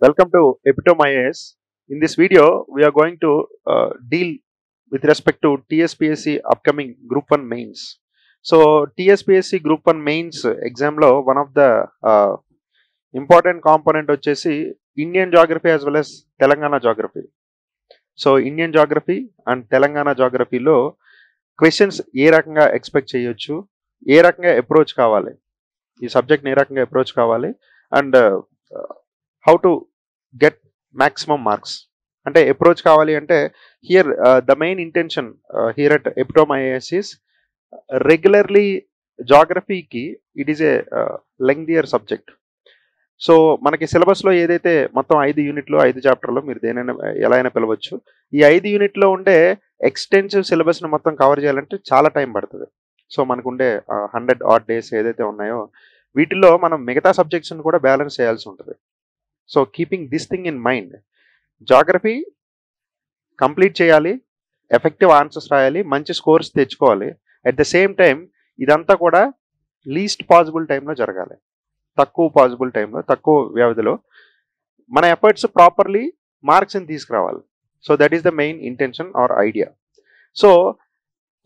Welcome to Epitome IAS. In this video, we are going to deal with respect to TSPSC upcoming Group 1 mains. So, TSPSC Group 1 mains exam lo one of the important component వచ్చేసి Indian geography as well as Telangana geography. So, Indian geography and Telangana geography లో questions ఏ రకంగా expect చేయొచ్చు, ఏ రకంగా approach కావాలి, ఈ సబ్జెక్ట్ని ఏ రకంగా approach కావాలి and how to get maximum marks అంటే అప్రోచ్ కావాలి అంటే here the main intention here at Epitome IAS is regularly జాగ్రఫీకి it is a lengthier subject. So మనకి సిలబస్లో ఏదైతే మొత్తం 5 యూనిట్లు 5 చాప్టర్లు మీరు దేనైనా ఎలా అయినా పిలవచ్చు, ఈ 5 యూనిట్లో ఉండే ఎక్స్టెన్సివ్ సిలబస్ని మొత్తం కవర్ చేయాలంటే చాలా టైం పడుతుంది. సో మనకుండే 100 odd days ఏదైతే ఉన్నాయో వీటిల్లో మనం మిగతా సబ్జెక్ట్స్ని కూడా బ్యాలెన్స్ చేయాల్సి ఉంటుంది. So keeping this thing in mind, geography complete చేయాలి, ఎఫెక్టివ్ ఆన్సర్స్ రాయాలి, మంచి స్కోర్స్ తెచ్చుకోవాలి. అట్ ద సేమ్ టైం ఇదంతా కూడా లీస్ట్ పాసిబుల్ టైంలో జరగాలి, తక్కువ పాసిబుల్ టైంలో, తక్కువ వ్యవధిలో మన ఎఫర్ట్స్ ప్రాపర్లీ మార్క్స్ని తీసుకురావాలి. So that is the main intention or idea. So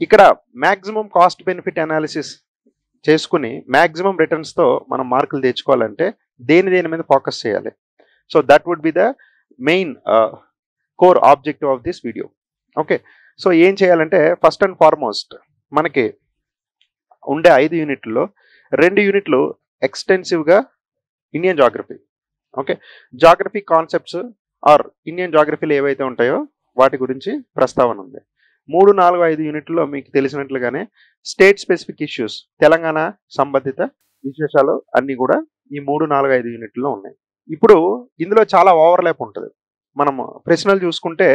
ఇక్కడ మ్యాక్సిమం కాస్ట్ బెనిఫిట్ అనాలిసిస్ చేసుకుని మ్యాక్సిమం రిటర్న్స్తో మనం మార్కులు తెచ్చుకోవాలంటే దేని మీద ఫోకస్ చేయాలి. So that would be the main core objective of this video. Okay, so ఏం చేయాలంటే ఫస్ట్ అండ్ ఫార్మోస్ట్ మనకి ఉండే 5 యూనిట్లలో 2 యూనిట్లు ఎక్స్టెన్సివ్గా Indian geography, okay, geography concepts or Indian జాగ్రఫీలు ఏవైతే ఉంటాయో వాటి గురించి ప్రస్తావన ఉంది. 3, 4, 5 యూనిట్లో మీకు తెలిసినట్లుగానే స్టేట్ స్పెసిఫిక్ ఇష్యూస్, తెలంగాణ సంబంధిత విశేషాలు అన్నీ కూడా ఈ 3, 4, 5 యూనిట్లో ఉన్నాయి. ఇప్పుడు ఇందులో చాలా ఓవర్లాప్ ఉంటుంది. మనం ప్రశ్నలు చూసుకుంటే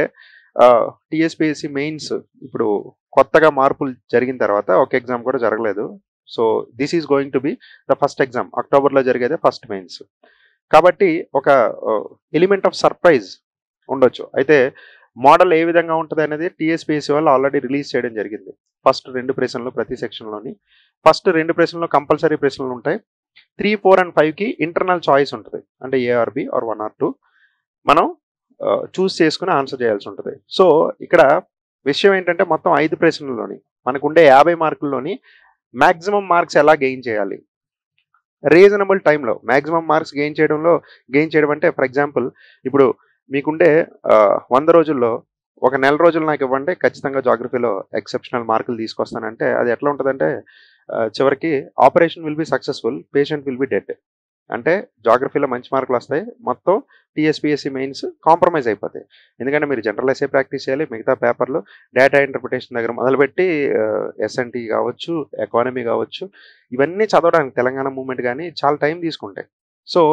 టీఎస్పీఎస్సీ మెయిన్స్ ఇప్పుడు కొత్తగా మార్పులు జరిగిన తర్వాత ఒక ఎగ్జామ్ కూడా జరగలేదు. So this is going to be the first exam, అక్టోబర్లో జరిగేదే ఫస్ట్ మెయిన్స్. కాబట్టి ఒక ఎలిమెంట్ ఆఫ్ సర్ప్రైజ్ ఉండొచ్చు. అయితే మోడల్ ఏ విధంగా ఉంటుంది అనేది టీఎస్పీఎస్సీ వాళ్ళు ఆల్రెడీ రిలీజ్ చేయడం జరిగింది. ఫస్ట్ 2 ప్రశ్నలు ప్రతి సెక్షన్లోని, ఫస్ట్ 2 ప్రశ్నలు కంపల్సరీ ప్రశ్నలు ఉంటాయి. 3, 4 and 5కి ఇంటర్నల్ చాయిస్ ఉంటుంది, అంటే ఏఆర్బి ఆర్ 1 or 2 మనం చూస్ చేసుకుని ఆన్సర్ చేయాల్సి ఉంటుంది. సో ఇక్కడ విషయం ఏంటంటే మొత్తం 5 ప్రశ్నల్లోని మనకు ఉండే 50 మార్కుల్లోని మ్యాక్సిమం మార్క్స్ ఎలా గెయిన్ చేయాలి, రీజనబుల్ టైంలో మ్యాక్సిమం మార్క్స్ గెయిన్ చేయడం అంటే ఫర్ ఎగ్జాంపుల్ ఇప్పుడు మీకుండే 100 రోజుల్లో ఒక నెల రోజులు నాకు ఇవ్వండి, ఖచ్చితంగా జాగ్రఫీలో ఎక్సెప్షనల్ మార్కులు తీసుకొస్తానంటే అది ఎట్లా ఉంటుందంటే చివరికి operation will be successful, patient will be dead. అంటే జాగ్రఫీలో మంచి మార్కులు వస్తాయి, మొత్తం టీఎస్పీఎస్సీ మెయిన్స్ కాంప్రమైజ్ అయిపోతాయి. ఎందుకంటే మీరు జనరల్ ఎస్ఏ ప్రాక్టీస్ చేయాలి, మిగతా పేపర్లు డేటా ఇంటర్ప్రిటేషన్ దగ్గర మొదలుపెట్టి ఎస్ఎన్టీ కావచ్చు, ఎకానమీ కావచ్చు, ఇవన్నీ చదవడానికి తెలంగాణ మూవ్మెంట్ కానీ చాలా టైం తీసుకుంటాయి. సో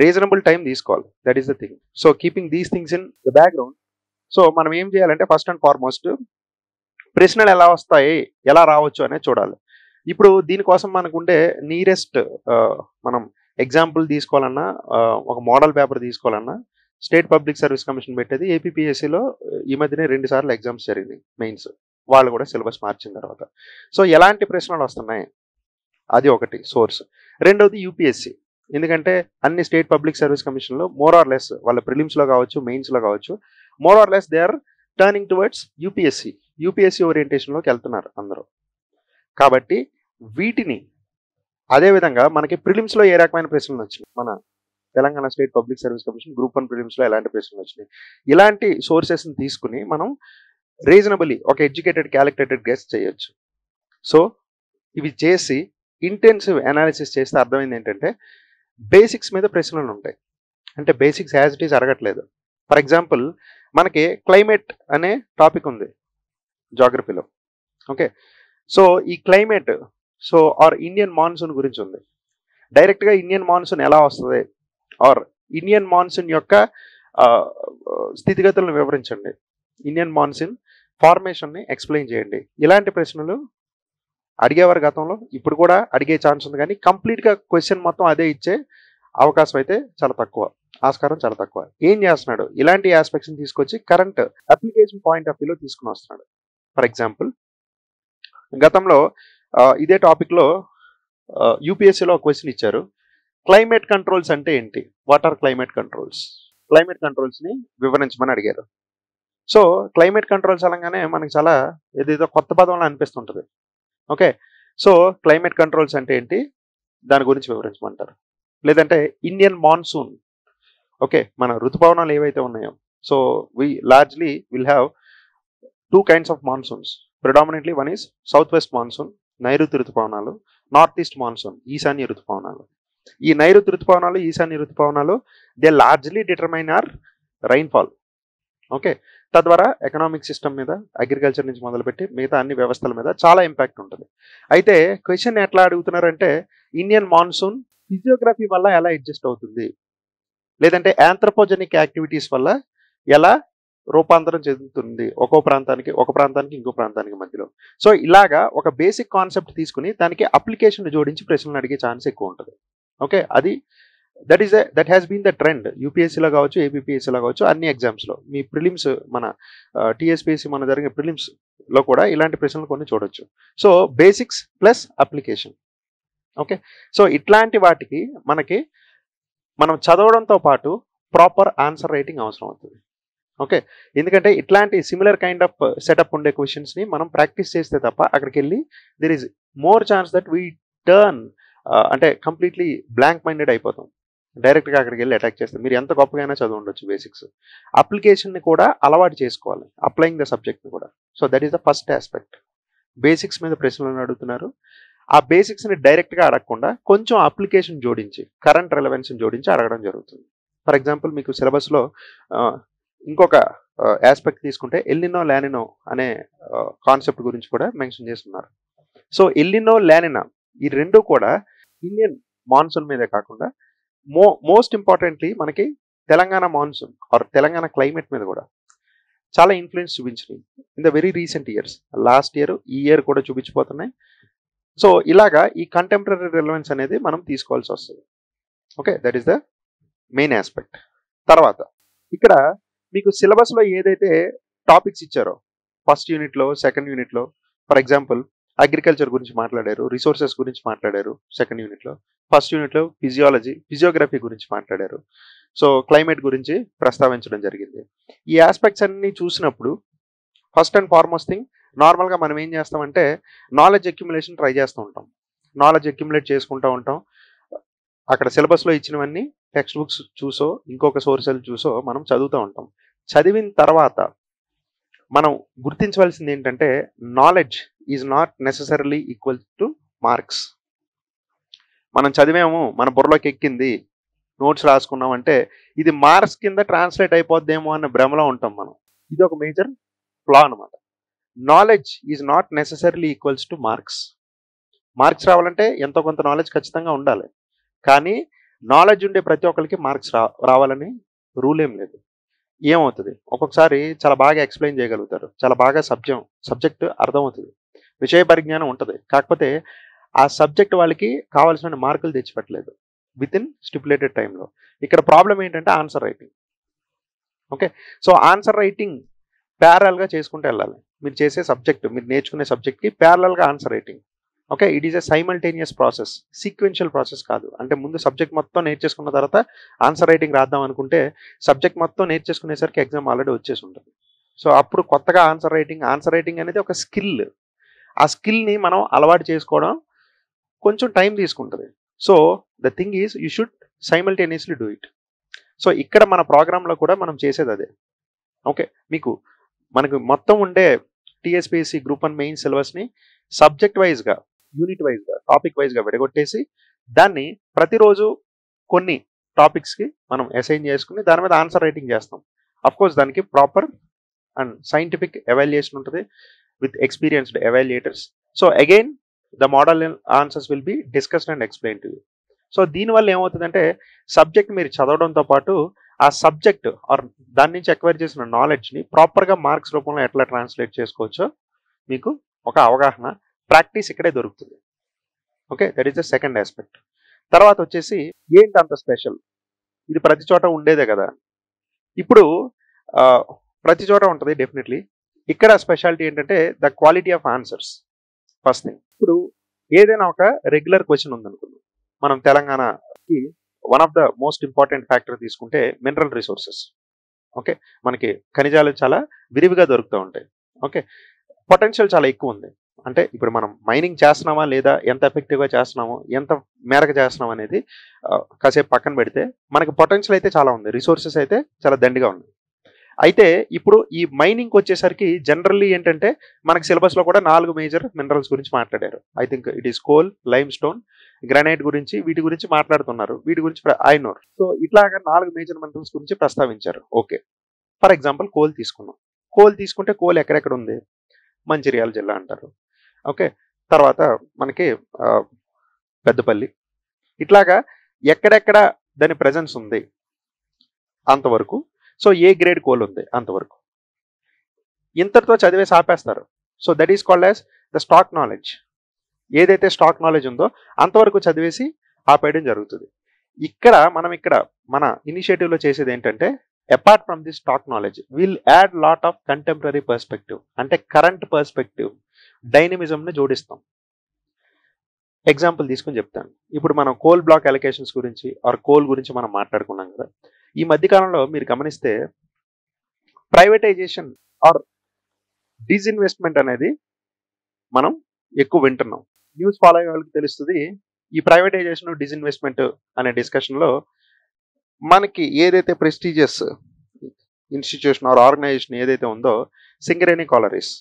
రీజనబుల్ టైం తీసుకోవాలి, that is the thing. So keeping these things in the background, so మనం ఏం చేయాలంటే ఫస్ట్ అండ్ ఫార్మోస్ట్ ప్రశ్నలు ఎలా వస్తాయి, ఎలా రావచ్చు అనేది చూడాలి. ఇప్పుడు దీనికోసం మనకు ఉండే నియరెస్ట్ మనం ఎగ్జాంపుల్ తీసుకోవాలన్నా, ఒక మోడల్ పేపర్ తీసుకోవాలన్నా స్టేట్ పబ్లిక్ సర్వీస్ కమిషన్ పెట్టేది ఏపీపీఎస్సీలో ఈ మధ్యనే 2 సార్లు ఎగ్జామ్స్ జరిగినాయి మెయిన్స్, వాళ్ళు కూడా సిలబస్ మార్చిన తర్వాత. సో ఎలాంటి ప్రశ్నలు వస్తున్నాయి అది ఒకటి సోర్స్. రెండవది యూపీఎస్సీ, ఎందుకంటే అన్ని స్టేట్ పబ్లిక్ సర్వీస్ కమిషన్లో మోర్ ఆర్ లెస్ వాళ్ళ ప్రిలిమ్స్లో కావచ్చు, మెయిన్స్లో కావచ్చు, more or less they are turning towards UPSC ఓరియంటేషన్లోకి వెళ్తున్నారు అందరూ. కాబట్టి వీటిని అదేవిధంగా మనకి ప్రిలిమ్స్లో ఏ రకమైన ప్రశ్నలు వచ్చినాయి, మన Telangana state public service commission group 1 ప్రిలిమ్స్లో ఎలాంటి ప్రశ్నలు వచ్చినాయి, ఇలాంటి సోర్సెస్ని తీసుకుని మనం రీజనబుల్లీ ఒక ఎడ్యుకేటెడ్ క్యాలిక్యులేటెడ్ గెస్ చేయొచ్చు. సో ఇవి చేసి ఇంటెన్సివ్ అనాలిసిస్ చేస్తే అర్థమైంది ఏంటంటే బేసిక్స్ మీద ప్రశ్నలు ఉంటాయి. అంటే బేసిక్స్ యాజ్ ఇట్ ఈస్ అడగట్లేదు. ఫర్ ఎగ్జాంపుల్ మనకి క్లైమేట్ అనే టాపిక్ ఉంది జాగ్రఫీలో, ఓకే. సో ఈ క్లైమేట్ ఆర్ ఇండియన్ మాన్సూన్ గురించి ఉంది. డైరెక్ట్గా ఇండియన్ మాన్సూన్ ఎలా వస్తుంది ఆర్ ఇండియన్ మాన్సూన్ యొక్క స్థితిగతులను వివరించండి, ఇండియన్ మాన్సూన్ ఫార్మేషన్ని ఎక్స్ప్లెయిన్ చేయండి. ఇలాంటి ప్రశ్నలు అడిగేవారు గతంలో, ఇప్పుడు కూడా అడిగే ఛాన్స్ ఉంది. కానీ కంప్లీట్గా క్వశ్చన్ మొత్తం అదే ఇచ్చే అవకాశం అయితే చాలా తక్కువ, ఆస్కారం చాలా తక్కువ. ఏం చేస్తున్నాడు, ఇలాంటి ఆస్పెక్ట్స్ని తీసుకొచ్చి కరెంట్ అప్లికేషన్ పాయింట్ ఆఫ్ వ్యూలో తీసుకుని వస్తున్నాడు. ఫర్ ఎగ్జాంపుల్ గతంలో ఇదే టాపిక్లో యూపీఎస్సీలో ఒక క్వశ్చన్ ఇచ్చారు, క్లైమేట్ కంట్రోల్స్ అంటే ఏంటి, what are climate controls. Climate కంట్రోల్స్ని వివరించమని అడిగారు. సో క్లైమేట్ కంట్రోల్స్ అనగానే మనకి చాలా ఏదేదో కొత్త పదంలో అనిపిస్తుంటుంది. ఓకే, సో క్లైమేట్ కంట్రోల్స్ అంటే ఏంటి, దాని గురించి వివరించమంటారు. లేదంటే ఇండియన్ మాన్సూన్, ఓకే, మన ఋతుపవనాలు ఏవైతే ఉన్నాయో, so we largely will have two kinds of monsoons. Predominantly one is south west monsoon, నైరుతి ఋతుపవనాలు, నార్త్ ఈస్ట్ మాన్సూన్, ఈశాన్య ఋతుపవనాలు. ఈ నైరుతి ఋతుపవనాలు, ఈశాన్య ఋతుపవనాలు they largely determine our rainfall. Okay, తద్వారా ఎకనామిక్ సిస్టమ్ మీద, అగ్రికల్చర్ నుంచి మొదలుపెట్టి మిగతా అన్ని వ్యవస్థల మీద చాలా ఇంపాక్ట్ ఉంటుంది. అయితే క్వశ్చన్ ఎట్లా అడుగుతున్నారంటే ఇండియన్ మాన్సూన్ ఫిజియోగ్రఫీ వల్ల ఎలా అడ్జస్ట్ అవుతుంది, లేదంటే ఆంథ్రోపోజెనిక్ యాక్టివిటీస్ వల్ల ఎలా రూపాంతరం చెందుతుంది ఒక ప్రాంతానికి ఇంకో ప్రాంతానికి మధ్యలో. సో ఇలాగా ఒక బేసిక్ కాన్సెప్ట్ తీసుకుని దానికి అప్లికేషన్ జోడించి ప్రశ్నలు అడిగే ఛాన్స్ ఎక్కువ ఉంటుంది. ఓకే, అది that has been the trend. యూపీఎస్సీలో కావచ్చు, ఏపీపీఎస్సీలో కావచ్చు, అన్ని ఎగ్జామ్స్లో. మీ ప్రిలిమ్స్, మన టీఎస్పీఎస్సీ మన జరిగే ప్రిలిమ్స్లో కూడా ఇలాంటి ప్రశ్నలు కొన్ని చూడొచ్చు. So basics plus application. Okay, so ఇట్లాంటి వాటికి మనం చదవడంతో పాటు ప్రాపర్ ఆన్సర్ రైటింగ్ అవసరం అవుతుంది. ఓకే, ఎందుకంటే ఇట్లాంటి సిమిలర్ కైండ్ ఆఫ్ సెటప్ ఉండే క్వశ్చన్స్ని మనం ప్రాక్టీస్ చేస్తే తప్ప అక్కడికి వెళ్ళి there is more chance that we turn అంటే కంప్లీట్లీ బ్లాంక్ మైండెడ్ అయిపోతాం. డైరెక్ట్గా అక్కడికి వెళ్ళి అటాక్ చేస్తాం. మీరు ఎంత గొప్పగా చదువు ఉండొచ్చు, బేసిక్స్ అప్లికేషన్ని కూడా అలవాటు చేసుకోవాలి, అప్లయింగ్ ద సబ్జెక్ట్ని కూడా. So that is the first aspect. Basics మీద ప్రశ్నలను అడుగుతున్నారు, ఆ బేసిక్స్ని డైరెక్ట్గా అడగకుండా కొంచెం అప్లికేషన్ జోడించి, కరెంట్ రెలవెన్స్ని జోడించి అడగడం జరుగుతుంది. ఫర్ ఎగ్జాంపుల్ మీకు సిలబస్లో ఇంకొక ఆస్పెక్ట్ తీసుకుంటే ఎల్నినో లానినో అనే కాన్సెప్ట్ గురించి కూడా మెన్షన్ చేస్తున్నారు. సో ఎల్నినో లానినా ఈ రెండు కూడా ఇండియన్ మాన్సూన్ మీదే కాకుండా మోస్ట్ ఇంపార్టెంట్లీ మనకి Telangana monsoon or Telangana climate మీద కూడా చాలా ఇన్ఫ్లుయెన్స్ చూపించినాయి in the very recent years. Last year, ఈ ఇయర్ కూడా చూపించిపోతున్నాయి. సో ఇలాగా ఈ కంటెంపరీ రిలవెన్స్ అనేది మనం తీసుకోవాల్సి వస్తుంది. Okay, that is the main aspect. తర్వాత ఇక్కడ మీకు సిలబస్లో ఏదైతే టాపిక్స్ ఇచ్చారో ఫస్ట్ యూనిట్లో, సెకండ్ యూనిట్లో, ఫర్ ఎగ్జాంపుల్ అగ్రికల్చర్ గురించి మాట్లాడారు, రిసోర్సెస్ గురించి మాట్లాడారు సెకండ్ యూనిట్లో. ఫస్ట్ యూనిట్లో ఫిజియోగ్రఫీ గురించి మాట్లాడారు. సో క్లైమేట్ గురించి ప్రస్తావించడం జరిగింది. ఈ ఆస్పెక్ట్స్ అన్ని చూసినప్పుడు ఫస్ట్ అండ్ ఫార్మోస్ట్ థింగ్, నార్మల్గా మనం ఏం చేస్తామంటే నాలెడ్జ్ అక్యుములేషన్ ట్రై చేస్తూ ఉంటాం. నాలెడ్జ్ అక్యుములేట్ చేసుకుంటూ ఉంటాం. అక్కడ సిలబస్లో ఇచ్చినవన్నీ టెక్స్ట్ బుక్స్ చూసో, ఇంకొక సోర్సెల్ చూసో మనం చదువుతూ ఉంటాం. చదివిన తర్వాత మనం గుర్తించవలసింది ఏంటంటే knowledge is not necessarily equal to marks. మనం చదివాము, మన బుర్రలోకి ఎక్కింది, నోట్స్ రాసుకున్నాం అంటే ఇది మార్క్స్ కింద ట్రాన్స్లేట్ అయిపోద్దేమో అన్న భ్రమలో ఉంటాం మనం. ఇది ఒక మేజర్ ఫ్లా అనమాట. Knowledge is not necessarily equals to marks. Marks రావాలంటే ఎంతో కొంత నాలెడ్జ్ ఖచ్చితంగా ఉండాలి, కానీ నాలెడ్జ్ ఉండే ప్రతి ఒక్కరికి మార్క్స్ రావాలని రూల్ ఏం లేదు. ఏమవుతుంది, ఒక్కొక్కసారి చాలా బాగా ఎక్స్ప్లెయిన్ చేయగలుగుతారు, చాలా బాగా సబ్జెక్ట్ అర్థమవుతుంది, విషయ పరిజ్ఞానం ఉంటుంది, కాకపోతే ఆ సబ్జెక్ట్ వాళ్ళకి కావాల్సిన మార్కులు తెచ్చిపెట్టలేదు విత్ ఇన్ స్టిపులేటెడ్ టైంలో. ఇక్కడ ప్రాబ్లం ఏంటంటే answer writing. Okay, so answer writing ప్యారల్గా చేసుకుంటూ వెళ్ళాలి. మీరు చేసే సబ్జెక్ట్, మీరు నేర్చుకునే సబ్జెక్ట్కి ప్యారల్గా answer writing. Okay, it is a simultaneous process, sequential process కాదు. అంటే ముందు సబ్జెక్ట్ మొత్తం నేర్చేసుకున్న తర్వాత ఆన్సర్ రైటింగ్ రాద్దాం అనుకుంటే సబ్జెక్ట్ మొత్తం నేర్చేసుకునేసరికి ఎగ్జామ్ ఆల్రెడీ వచ్చేసి ఉంటుంది. సో అప్పుడు కొత్తగా ఆన్సర్ రైటింగ్ అనేది ఒక స్కిల్. ఆ స్కిల్ని మనం అలవాటు చేసుకోవడం కొంచెం టైం తీసుకుంటుంది. So the thing is you should simultaneously do it. So ఇక్కడ మన ప్రోగ్రాంలో కూడా మనం చేసేది అదే. ఓకే, మనకు మొత్తం ఉండే టీఎస్పీఎస్సీ గ్రూప్ 1 మెయిన్ సిలబస్ని సబ్జెక్ట్ వైజ్గా, యూనిట్ వైజ్గా, టాపిక్ వైజ్గా విడగొట్టేసి దాన్ని ప్రతిరోజు కొన్ని టాపిక్స్కి మనం అసైన్ చేసుకుని దాని మీద ఆన్సర్ రైటింగ్ చేస్తాం. అఫ్కోర్స్ దానికి ప్రాపర్ అండ్ సైంటిఫిక్ ఎవాల్యుయేషన్ ఉంటుంది with experienced evaluators. So again the model answers will be discussed and explain to you. So దీనివల్ల ఏమవుతుందంటే సబ్జెక్ట్ మీరు చదవడంతో పాటు ఆ సబ్జెక్ట్ ఆర్ దాని నుంచి ఎక్వైర్ చేసిన నాలెడ్జ్ని ప్రాపర్గా మార్క్స్ రూపంలో ఎట్లా ట్రాన్స్లేట్ చేసుకోవచ్చో మీకు ఒక అవగాహన, ప్రాక్టీస్ ఇక్కడే దొరుకుతుంది. Okay, that is the second aspect. తర్వాత వచ్చేసి ఏంటి అంత స్పెషల్, ఇది ప్రతి చోట ఉండేదే కదా. ఇప్పుడు ప్రతి చోట ఉంటుంది డెఫినెట్లీ. ఇక్కడ స్పెషాలిటీ ఏంటంటే the quality of answers. First thing, ఇప్పుడు ఏదైనా ఒక రెగ్యులర్ క్వశ్చన్ ఉందనుకుందాం, మనం తెలంగాణకి one of the most important factor తీసుకుంటే మినరల్ రిసోర్సెస్. ఓకే, మనకి ఖనిజాలు చాలా విరివిగా దొరుకుతూ ఉంటాయి. ఓకే, పొటెన్షియల్ చాలా ఎక్కువ ఉంది. అంటే ఇప్పుడు మనం మైనింగ్ చేస్తున్నామా లేదా, ఎంత ఎఫెక్టివ్గా చేస్తున్నామో, ఎంత మేరకు చేస్తున్నాం అనేది కాసేపు పక్కన పెడితే మనకి పొటెన్షియల్ అయితే చాలా ఉంది, రిసోర్సెస్ అయితే చాలా దండిగా ఉంది. అయితే ఇప్పుడు ఈ మైనింగ్కి వచ్చేసరికి జనరల్లీ ఏంటంటే మనకి సిలబస్లో కూడా 4 మేజర్ మినరల్స్ గురించి మాట్లాడారు. I think it is coal, lime stone, granite గురించి, వీటి గురించి మాట్లాడుతున్నారు, వీటి గురించి ఐ నోర్. సో ఇట్లాగా 4 మేజర్ మినరల్స్ గురించి ప్రస్తావించారు. ఓకే, ఫర్ ఎగ్జాంపుల్ కోల్ తీసుకున్నాం. కోల్ తీసుకుంటే కోల్ ఎక్కడెక్కడ ఉంది? మంచిర్యాల జిల్లా అంటారు. ఓకే, తర్వాత మనకి పెద్దపల్లి, ఇట్లాగా ఎక్కడెక్కడ దాని ప్రెజెన్స్ ఉంది అంతవరకు. సో ఏ గ్రేడ్ కోల్ ఉంది అంతవరకు. ఇంతటితో చదివేసి ఆపేస్తారు. So that is called as the stock knowledge. ఏదైతే స్టాక్ నాలెడ్జ్ ఉందో అంతవరకు చదివేసి ఆపేయడం జరుగుతుంది. ఇక్కడ మన ఇనిషియేటివ్లో చేసేది ఏంటంటే, apart from the stock knowledge will add lot of contemporary perspective, అంటే కరెంట్ పర్స్పెక్టివ్, డైనమిజంని జోడిస్తాం. ఎగ్జాంపుల్ తీసుకుని చెప్తాను. ఇప్పుడు మనం కోల్ బ్లాక్ అలొకేషన్స్ గురించి ఆర్ కోల్ గురించి మనం మాట్లాడుకున్నాం కదా. ఈ మధ్యకాలంలో మీరు గమనిస్తే ప్రైవేటైజేషన్ ఆర్ డిస్ఇన్వెస్ట్మెంట్ అనేది మనం ఎక్కువ వింటున్నాం. న్యూస్ ఫాలో అయ్యే వాళ్ళకి తెలుస్తుంది. ఈ ప్రైవేటైజేషన్, డిస్ఇన్వెస్ట్మెంట్ అనే డిస్కషన్లో మనకి ఏదైతే ప్రెస్టీజియస్ ఇన్స్టిట్యూషన్ ఆర్ ఆర్గనైజేషన్ ఏదైతే ఉందో, సింగరేణి కాలరీస్,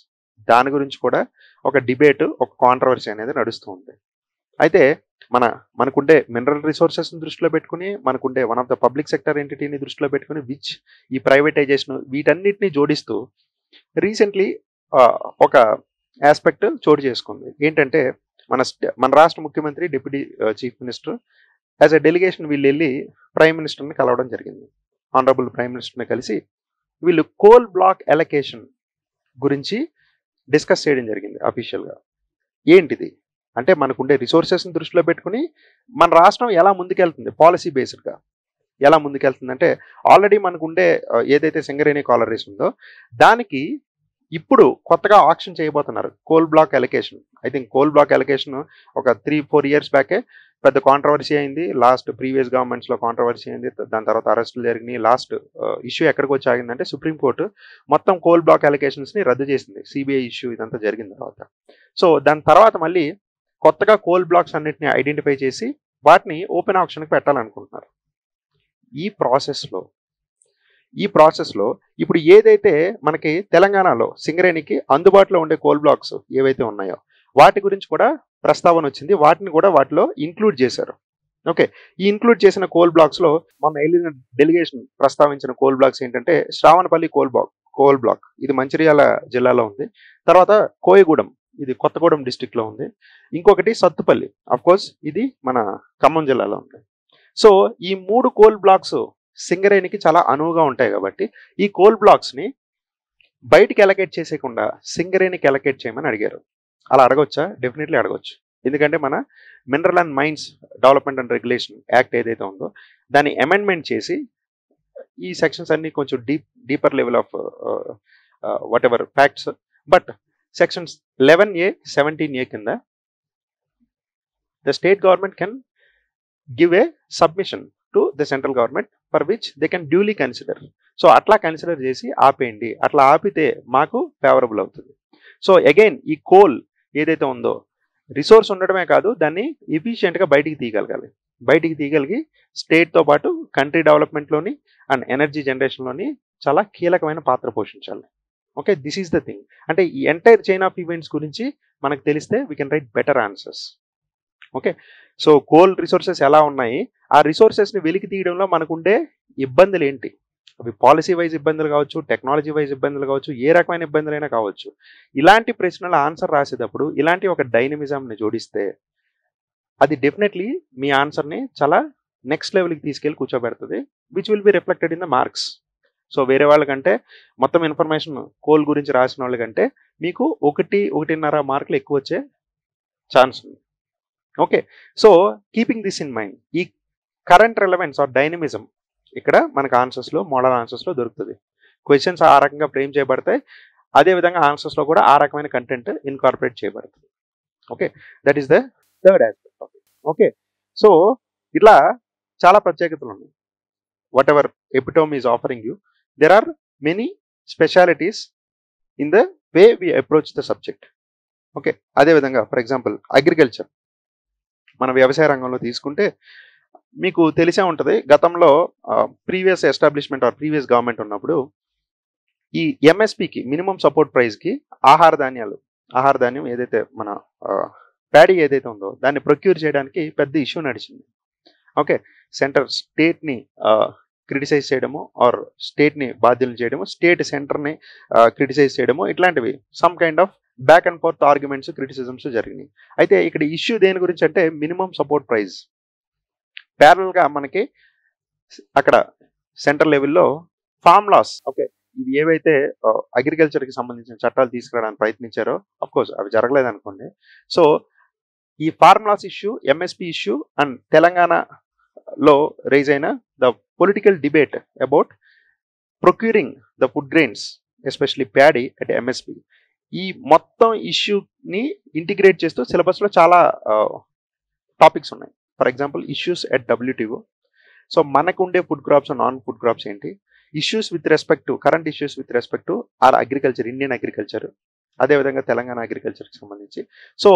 దాని గురించి కూడా ఒక డిబేట్, ఒక కాంట్రవర్సీ అనేది నడుస్తూ ఉంది. అయితే మనకుండే మినరల్ రిసోర్సెస్ని దృష్టిలో పెట్టుకుని, మనకుండే one of the public sector ఎంటిటీని దృష్టిలో పెట్టుకుని, విచ్ ఈ ప్రైవేటైజేషన్ వీటన్నిటిని జోడిస్తూ రీసెంట్లీ ఒక ఆస్పెక్ట్ చోటు చేసుకుంది. ఏంటంటే మన రాష్ట్ర ముఖ్యమంత్రి, deputy chief minister as a delegation వీళ్ళు వెళ్ళి ప్రైమ్ మినిస్టర్ని కలవడం జరిగింది. ఆనరబుల్ ప్రైమ్ మినిస్టర్ని కలిసి వీళ్ళు కోల్ బ్లాక్ అలొకేషన్ గురించి డిస్కస్ చేయడం జరిగింది అఫీషియల్గా. ఏంటిది అంటే, మనకుండే రిసోర్సెస్ని దృష్టిలో పెట్టుకుని మన రాష్ట్రం ఎలా ముందుకెళ్తుంది, పాలసీ బేస్డ్గా ఎలా ముందుకెళ్తుంది అంటే, ఆల్రెడీ మనకుండే ఏదైతే సింగరేణి కాలరీస్ ఉందో దానికి ఇప్పుడు కొత్తగా ఆక్షన్ చేయబోతున్నారు coal block allocation. I think coal block allocation ఒక 3-4 ఇయర్స్ బ్యాకే పెద్ద కాంట్రవర్సీ అయింది. ప్రీవియస్ గవర్నమెంట్స్లో కాంట్రవర్సీ అయింది. దాని తర్వాత అరెస్టులు జరిగినాయి. లాస్ట్ ఇష్యూ ఎక్కడికి వచ్చి ఆగిందంటే, సుప్రీంకోర్టు మొత్తం కోల్ బ్లాక్ అలొకేషన్స్ని రద్దు చేసింది. సిబిఐ ఇష్యూ ఇదంతా జరిగిన తర్వాత. సో దాని తర్వాత మళ్ళీ కొత్తగా కోల్ బ్లాక్స్ అన్నిటిని ఐడెంటిఫై చేసి వాటిని ఓపెన్ ఆప్షన్కి పెట్టాలనుకుంటున్నారు. ఈ ప్రాసెస్లో ఇప్పుడు ఏదైతే మనకి తెలంగాణలో సింగరేణికి అందుబాటులో ఉండే కోల్ బ్లాక్స్ ఏవైతే ఉన్నాయో వాటి గురించి కూడా ప్రస్తావన వచ్చింది. వాటిని కూడా వాటిలో ఇంక్లూడ్ చేశారు. ఓకే, ఈ ఇంక్లూడ్ చేసిన కోల్ బ్లాక్స్లో మన వెళ్ళిన డెలిగేషన్ ప్రస్తావించిన కోల్ బ్లాక్స్ ఏంటంటే, శ్రావణపల్లి కోల్ బ్లాక్, ఇది మంచిర్యాల జిల్లాలో ఉంది. తర్వాత కోయగూడెం, ఇది కొత్తగూడెం డిస్టిక్లో ఉంది. ఇంకొకటి సత్తుపల్లి, అఫ్ కోర్స్ ఇది మన ఖమ్మం జిల్లాలో ఉంది. సో ఈ 3 కోల్ బ్లాక్స్ సింగరేణికి చాలా అనువుగా ఉంటాయి కాబట్టి ఈ కోల్ బ్లాక్స్ని బయటికి అలొకేట్ చేసేయకుండా సింగరేణికి అలొకేట్ చేయమని అడిగారు. అలా అడగొచ్చా? డెఫినెట్లీ అడగొచ్చు. ఎందుకంటే మన mineral and mines development and regulation act ఏదైతే ఉందో దాన్ని అమెండ్మెంట్ చేసి ఈ సెక్షన్స్ అన్ని కొంచెం deeper level of whatever facts, but sections 11A, 17A కింద the state government can give a submission to the central government for which they can duly consider. So అట్లా consider చేసి ఆపేయండి. అట్లా ఆపితే మాకు ఫేవరబుల్ అవుతుంది. సో అగైన్ ఈ coal ఏదైతే ఉందో రిసోర్స్ ఉండడమే కాదు, దాన్ని ఎఫిషియెంట్గా బయటికి తీయగలిగి స్టేట్తో పాటు కంట్రీ డెవలప్మెంట్లోని అండ్ ఎనర్జీ జనరేషన్లోని చాలా కీలకమైన పాత్ర పోషించాలి. Okay, this is the thing. అంటే ఈ ఎంటైర్ చైన్ ఆఫ్ ఈవెంట్స్ గురించి మనకు తెలిస్తే we can write better answers. Okay, so coal resources ఎలా ఉన్నాయి, ఆ రిసోర్సెస్ని వెలికి తీయడంలో మనకుండే ఇబ్బందులు ఏంటి, అవి పాలసీ వైజ్ ఇబ్బందులు కావచ్చు, టెక్నాలజీ వైజ్ ఇబ్బందులు కావచ్చు, ఏ రకమైన ఇబ్బందులైనా కావచ్చు. ఇలాంటి ప్రశ్నల ఆన్సర్ రాసేటప్పుడు ఇలాంటి ఒక డైనమిజంని జోడిస్తే అది డెఫినెట్లీ మీ ఆన్సర్ని చాలా నెక్స్ట్ లెవెల్కి తీసుకెళ్ళి కూర్చోబెడుతుంది, which will be reflected in the marks. So వేరే వాళ్ళకంటే మొత్తం ఇన్ఫర్మేషన్ కోల్ గురించి రాసిన వాళ్ళకంటే మీకు 1-1.5 మార్కులు ఎక్కువ వచ్చే ఛాన్స్ ఉంది. Okay, so keeping this in mind, ఈ కరెంట్ రిలవెన్స్ ఆర్ డైనమిజం ఇక్కడ మనకు ఆన్సర్స్లో, మోడల్ ఆన్సర్స్లో దొరుకుతుంది. క్వశ్చన్స్ ఆ రకంగా ఫ్రేమ్ చేయబడతాయి, అదేవిధంగా ఆన్సర్స్లో కూడా ఆ రకమైన కంటెంట్ ఇన్కార్పొరేట్ చేయబడుతుంది. Okay, that is the third aspect of it. Okay, so ఇట్లా చాలా ప్రత్యేకతలు ఉన్నాయి. Whatever Epitome is offering you, there are many specialities in the way we approach the subject. Okay, అదేవిధంగా ఫర్ ఎగ్జాంపుల్ అగ్రికల్చర్, మన వ్యవసాయ రంగంలో తీసుకుంటే మీకు తెలిసే ఉంటుంది, గతంలో previous establishment or previous government ఉన్నప్పుడు ఈ ఎంఎస్పికి మినిమం సపోర్ట్ ప్రైస్కి ఆహార ధాన్యం ఏదైతే మన ప్యాడీ ఏదైతే ఉందో దాన్ని ప్రొక్యూర్ చేయడానికి పెద్ద ఇష్యూ నడిచింది. ఓకే, సెంటర్ స్టేట్ని క్రిటిసైజ్ చేయడము ఆర్ స్టేట్ని బాధ్యులు చేయడము, స్టేట్ సెంటర్ని క్రిటిసైజ్ చేయడము, ఇట్లాంటివి some kind of back and fourth arguments, criticisms జరిగినాయి. అయితే ఇక్కడ ఇష్యూ దేని గురించి అంటే మినిమం సపోర్ట్ ప్రైస్. ప్యారల్గా మనకి అక్కడ సెంటర్ లెవెల్లో ఫార్మ్ లాస్, ఓకే, ఇవి ఏవైతే అగ్రికల్చర్కి సంబంధించిన చట్టాలు తీసుకురావడానికి ప్రయత్నించారో అఫ్ కోర్స్ అవి జరగలేదు అనుకోండి. సో ఈ farm loss issue, MSP issue and తెలంగాణలో రైజ్ అయిన the political debate about procuring the food grains especially paddy at MSP, ఈ మొత్తం ఇష్యూని ఇంటిగ్రేట్ చేస్తూ సిలబస్లో చాలా టాపిక్స్ ఉన్నాయి. For example issues at WTO, so మనకు ఉండే food crops, non food crops ఏంటి, issues with respect to current issues with respect to or agriculture, Indian agriculture, అదేవిధంగా తెలంగాణ అగ్రికల్చర్కి సంబంధించి. సో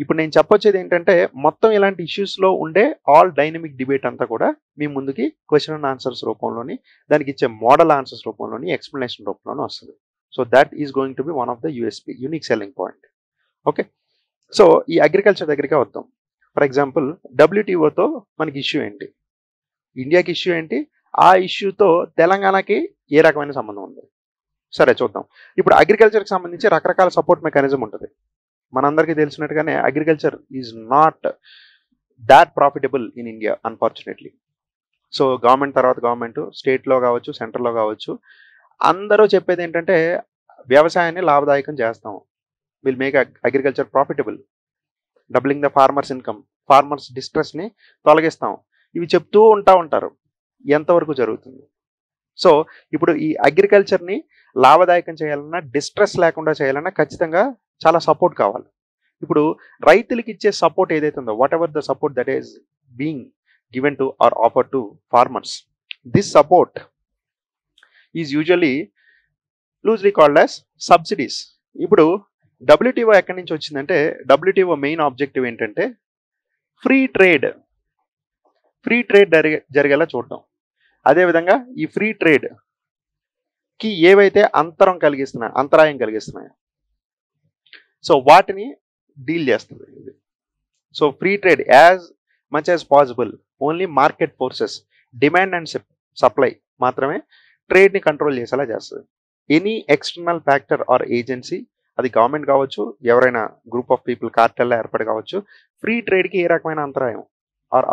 ఇప్పుడు నేను చెప్పొచ్చేది ఏంటంటే మొత్తం ఇలాంటి ఇష్యూస్లో ఉండే ఆల్ డైనమిక్ డిబేట్ అంతా కూడా మీ ముందుకి క్వశ్చన్ అండ్ ఆన్సర్స్ రూపంలోని, దానికి ఇచ్చే మోడల్ ఆన్సర్స్ రూపంలోని, ఎక్స్ప్లెనేషన్ రూపంలోని వస్తుంది. So that is going to be one of the USP, unique selling point. Okay, so ఈ అగ్రికల్చర్ దగ్గరికి వద్దాం. ఫర్ ఎగ్జాంపుల్ WTOతో మనకి ఇష్యూ ఏంటి, ఇండియాకి ఇష్యూ ఏంటి, ఆ ఇష్యూతో తెలంగాణకి ఏ రకమైన సంబంధం ఉంది, సరే చూద్దాం. ఇప్పుడు అగ్రికల్చర్కి సంబంధించి రకరకాల సపోర్ట్ మెకానిజం ఉంటుంది. మనందరికీ తెలిసినట్టుగానే agriculture is not that profitable in India unfortunately. So government తర్వాత గవర్నమెంట్, స్టేట్లో కావచ్చు, సెంటర్లో కావచ్చు, అందరూ చెప్పేది ఏంటంటే వ్యవసాయాన్ని లాభదాయకం చేస్తాం, will make agriculture profitable, doubling the farmers income, farmers డిస్ట్రెస్ని తొలగిస్తాం, ఇవి చెప్తూ ఉంటారు. ఎంతవరకు జరుగుతుంది? సో ఇప్పుడు ఈ అగ్రికల్చర్ని లాభదాయకం చేయాలన్నా, డిస్ట్రెస్ లేకుండా చేయాలన్నా ఖచ్చితంగా చాలా సపోర్ట్ కావాలి. ఇప్పుడు రైతులకి ఇచ్చే సపోర్ట్ ఏదైతే ఉందో, whatever the support that is being given to or offer to farmers, this support is usually loosely called as subsidies. ఇప్పుడు WTO ఎక్కడి నుంచి వచ్చిందంటే, WTO మెయిన్ ఆబ్జెక్టివ్ ఏంటంటే ఫ్రీ ట్రేడ్ జరిగేలా చూడటం. అదేవిధంగా ఈ ఫ్రీ ట్రేడ్కి ఏవైతే అంతరాయం కలిగిస్తున్నాయో సో వాటిని డీల్ చేస్తుంది ఇది. So free trade as much as possible, only market forces, demand and supply మాత్రమే ట్రేడ్ని కంట్రోల్ చేసేలా చేస్తుంది. Any external factor are agency, అది గవర్నమెంట్ కావచ్చు, ఎవరైనా గ్రూప్ ఆఫ్ పీపుల్ కార్టెల్లో ఏర్పడి కావచ్చు, ఫ్రీ ట్రేడ్కి ఏ రకమైన అంతరాయం ఆర్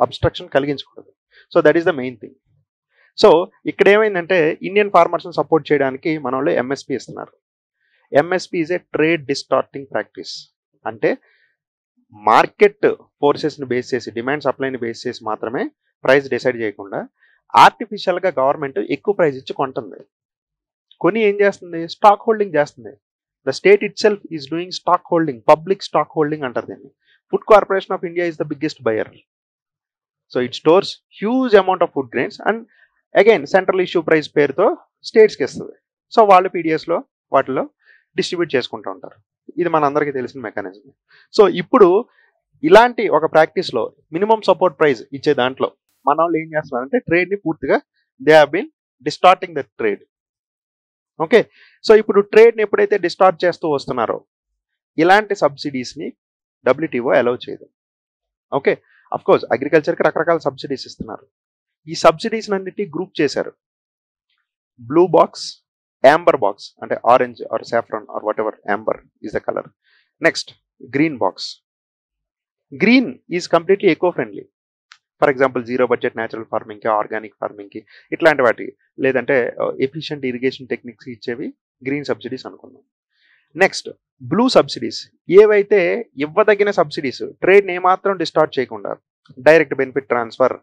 అబ్స్ట్రక్షన్ కలిగించకూడదు. So that is the main thing. So ఇక్కడ ఏమైందంటే ఇండియన్ ఫార్మర్స్ని సపోర్ట్ చేయడానికి మన వాళ్ళు ఎంఎస్పి ఇస్తున్నారు. MSP is a trade డిస్టార్టింగ్ practice. అంటే మార్కెట్ ఫోర్సెస్ని బేస్ చేసి, డిమాండ్ సప్లైని బేస్ చేసి మాత్రమే ప్రైస్ డిసైడ్ చేయకుండా ఆర్టిఫిషియల్గా గవర్నమెంట్ ఎక్కువ ప్రైస్ ఇచ్చి కొంటుంది. కొని ఏం చేస్తుంది, స్టాక్ హోల్డింగ్ చేస్తుంది. The state it self is doing stock holding, public stock holding అంటారు దీన్ని. Food corporation of India is the biggest buyer. So it stores huge amount of food grains and again central issue price పేరుతో స్టేట్స్కి ఇస్తుంది. So వాళ్ళు పీడిఎస్లో వాటిలో distribute చేసుకుంటూ ఉంటారు. ఇది మనందరికీ తెలిసిన మెకానిజం. సో ఇప్పుడు ఇలాంటి ఒక ప్రాక్టీస్లో మినిమం సపోర్ట్ ప్రైస్ ఇచ్చే దాంట్లో మన వాళ్ళు ఏం చేస్తున్నారంటే ట్రేడ్ని పూర్తిగా they have been distorting the trade. Okay, so ఇప్పుడు ట్రేడ్ని ఎప్పుడైతే డిస్టార్ట్ చేస్తూ వస్తున్నారో ఇలాంటి సబ్సిడీస్ని WTO అలౌ చేయదు. ఓకే, అఫ్ కోర్స్ అగ్రికల్చర్కి రకరకాల సబ్సిడీస్ ఇస్తున్నారు. ఈ సబ్సిడీస్ అన్నిటి గ్రూప్ చేశారు. బ్లూ బాక్స్, యాంబర్ బాక్స్, అంటే orange or saffron or whatever, amber is the colour. Next green box. Green is completely eco friendly. For example zero budget natural ఫార్మింగ్కి, organic ఫార్మింగ్కి, ఇట్లాంటి వాటికి, లేదంటే ఎఫిషియంట్ ఇరిగేషన్ టెక్నిక్స్ ఇచ్చేవి green subsidies అనుకుందాం. Next blue subsidies, ఏవైతే ఇవ్వదగిన subsidies, ట్రేడ్ని ఏమాత్రం distort చేయకుండా, డైరెక్ట్ బెనిఫిట్ ట్రాన్స్ఫర్,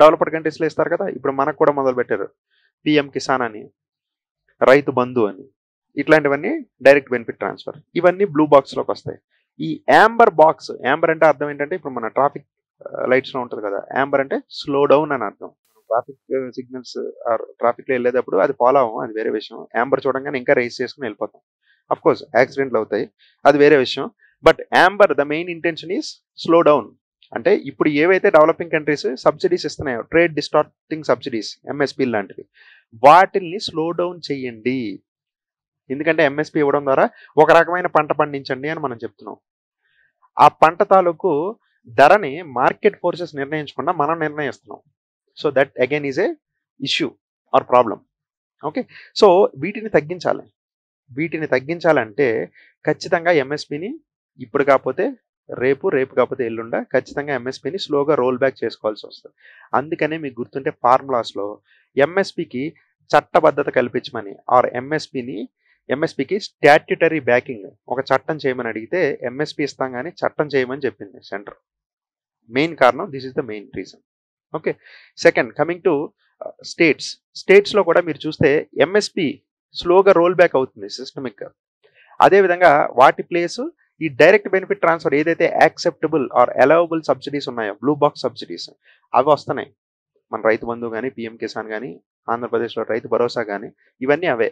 డెవలప్డ్ కంట్రీస్లో ఇస్తారు కదా, ఇప్పుడు మనకు కూడా మొదలు పెట్టారు PM కిసాన్ అని, రైతు బంధు అని, ఇట్లాంటివన్నీ డైరెక్ట్ బెనిఫిట్ ట్రాన్స్ఫర్, ఇవన్నీ బ్లూ బాక్స్లోకి వస్తాయి. ఈ యాంబర్ బాక్స్, యాంబర్ అంటే అర్థం ఏంటంటే ఇప్పుడు మన ట్రాఫిక్ లైట్స్లో ఉంటుంది కదా, యాంబర్ అంటే స్లో డౌన్ అని అర్థం. ట్రాఫిక్ సిగ్నల్స్ ఆర్ ట్రాఫిక్లో వెళ్ళేటప్పుడు అది ఫాలో అవ్వం, అది వేరే విషయం. యాంబర్ చూడంగానే ఇంకా రేస్ చేసుకుని వెళ్ళిపోతాం. అఫ్ కోర్స్ యాక్సిడెంట్లు అవుతాయి, అది వేరే విషయం. But Amber the main intention is slow down. అంటే ఇప్పుడు ఏవైతే developing countries subsidies ఇస్తున్నాయో, trade డిస్టార్టింగ్ subsidies, MSP లాంటివి, వాటిల్ని స్లో డౌన్ చేయండి. ఎందుకంటే ఎంఎస్పీ ఇవ్వడం ద్వారా ఒక రకమైన పంట పండించండి అని మనం చెప్తున్నాం. ఆ పంట తాలూకు ధరని మార్కెట్ ఫోర్సెస్ నిర్ణయించకుండా మనం నిర్ణయిస్తున్నాం. So that again is a issue or problem. Okay, so వీటిని తగ్గించాలి. వీటిని తగ్గించాలంటే ఖచ్చితంగా ఎంఎస్పీని ఇప్పుడు కాకపోతే రేపు, రేపు కాకపోతే ఎల్లుండ ఖచ్చితంగా ఎంఎస్పీని స్లోగా రోల్ బ్యాక్ చేసుకోవాల్సి వస్తుంది. అందుకనే మీకు గుర్తుంటే ఫార్ములాస్లో ఎంఎస్పీకి చట్టబద్ధత కల్పించమని ఆర్ ఎంఎస్పీకి స్టాట్యుటరీ బ్యాకింగ్, ఒక చట్టం చేయమని అడిగితే ఎంఎస్పీ ఇస్తాం కానీ చట్టం చేయమని చెప్పింది సెంటర్. మెయిన్ కారణం, this is the main reason. Okay, second coming to స్టేట్స్లో కూడా మీరు చూస్తే ఎంఎస్పీ స్లోగా రోల్ బ్యాక్ అవుతుంది సిస్టమిక్గా. అదేవిధంగా వాటి ప్లేస్ ఈ డైరెక్ట్ బెనిఫిట్ ట్రాన్స్ఫర్ ఏదైతే యాక్సెప్టబుల్ ఆర్ అలవబుల్ సబ్సిడీస్ ఉన్నాయో, బ్లూ బాక్స్ సబ్సిడీస్, అవి వస్తున్నాయి. మన రైతు బంధు కానీ, పిఎం కిసాన్ కానీ, ఆంధ్రప్రదేశ్లో రైతు భరోసా కానీ, ఇవన్నీ అవే.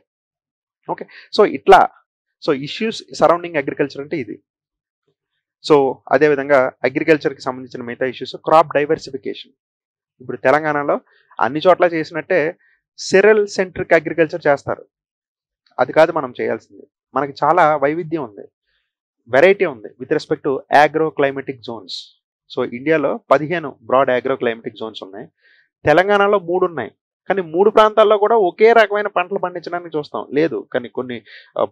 ఓకే, సో ఇట్లా ఇష్యూస్ సరౌండింగ్ అగ్రికల్చర్ అంటే ఇది. సో అదేవిధంగా అగ్రికల్చర్కి సంబంధించిన మిగతా ఇష్యూస్, క్రాప్ డైవర్సిఫికేషన్. ఇప్పుడు తెలంగాణలో అన్ని చోట్ల చేసినట్టే సెరల్ సెంట్రిక్ అగ్రికల్చర్ చేస్తారు. అది కాదు మనం చేయాల్సింది. మనకి చాలా వైవిధ్యం ఉంది, వెరైటీ ఉంది with respect to agro climatic zones. So ఇండియాలో 15 బ్రాడ్ ఆగ్రో క్లైమేటిక్ జోన్స్ ఉన్నాయి. తెలంగాణలో 3 ఉన్నాయి. కానీ 3 ప్రాంతాల్లో కూడా ఒకే రకమైన పంటలు పండించడానికి చూస్తాం. లేదు, కానీ కొన్ని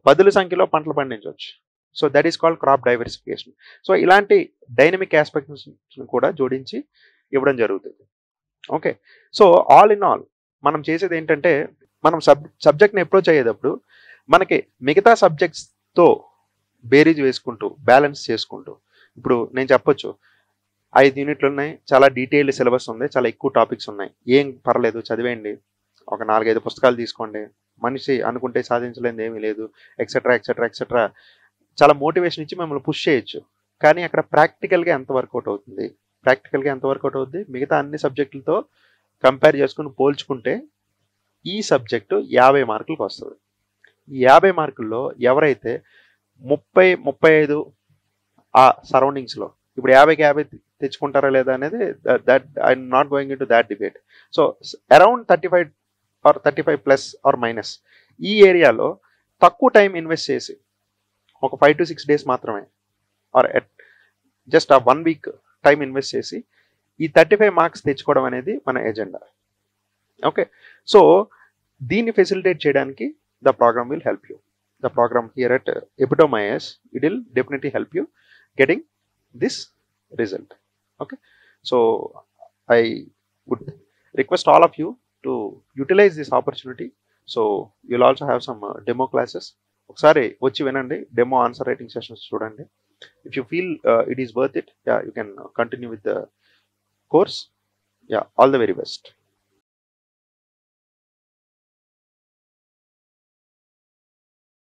పదుల సంఖ్యలో పంటలు పండించవచ్చు. So that is called crop diversification. So ఇలాంటి డైనమిక్ ఆస్పెక్ట్స్ కూడా జోడించి ఇవ్వడం జరుగుతుంది. Okay, so all in all మనం చేసేది ఏంటంటే, మనం సబ్జెక్ట్ని అప్రోచ్ అయ్యేటప్పుడు మనకి మిగతా సబ్జెక్ట్స్తో బేరీజ్ వేసుకుంటూ, బ్యాలెన్స్ చేసుకుంటూ, ఇప్పుడు నేను చెప్పొచ్చు 5 యూనిట్లు ఉన్నాయి, చాలా డీటెయిల్డ్ సిలబస్ ఉంది, చాలా ఎక్కువ టాపిక్స్ ఉన్నాయి, ఏం పర్లేదు చదివేయండి, ఒక 4-5 పుస్తకాలు తీసుకోండి, మనిషి అనుకుంటే సాధించలేనిది ఏమీ లేదు, ఎక్సెట్రా ఎక్సెట్రా ఎక్సెట్రా, చాలా మోటివేషన్ ఇచ్చి మిమ్మల్ని పుష్ చేయొచ్చు. కానీ అక్కడ ప్రాక్టికల్గా ఎంత వర్కౌట్ అవుతుంది, మిగతా అన్ని సబ్జెక్టులతో కంపేర్ చేసుకుని పోల్చుకుంటే ఈ సబ్జెక్టు 50 మార్కులకు వస్తుంది. ఈ 50 మార్కుల్లో ఎవరైతే 30-35 ఆ సరౌండింగ్స్లో, ఇప్పుడు 50కి 50 తెచ్చుకుంటారా లేదా అనేది that I'm not going into that debate. So around 35 or 35 plus or minus ఈ ఏరియాలో తక్కువ టైం ఇన్వెస్ట్ చేసి, ఒక 5 to 6 డేస్ మాత్రమే ఆర్ జస్ట్ ఆ 1 వీక్ టైం ఇన్వెస్ట్ చేసి ఈ 35 మార్క్స్ తెచ్చుకోవడం అనేది మన ఎజెండా. ఓకే, సో దీన్ని ఫెసిలిటేట్ చేయడానికి the programme will help you. The program here at Epitome IAS, it will definitely help you getting this result. Okay, so I would request all of you to utilize this opportunity. So you'll also have some demo classes. ఒకసారి వచ్చి వినండి, demo answer writing sessions చూడండి. If you feel it is worth it, yeah, you can continue with the course. Yeah, all the very best.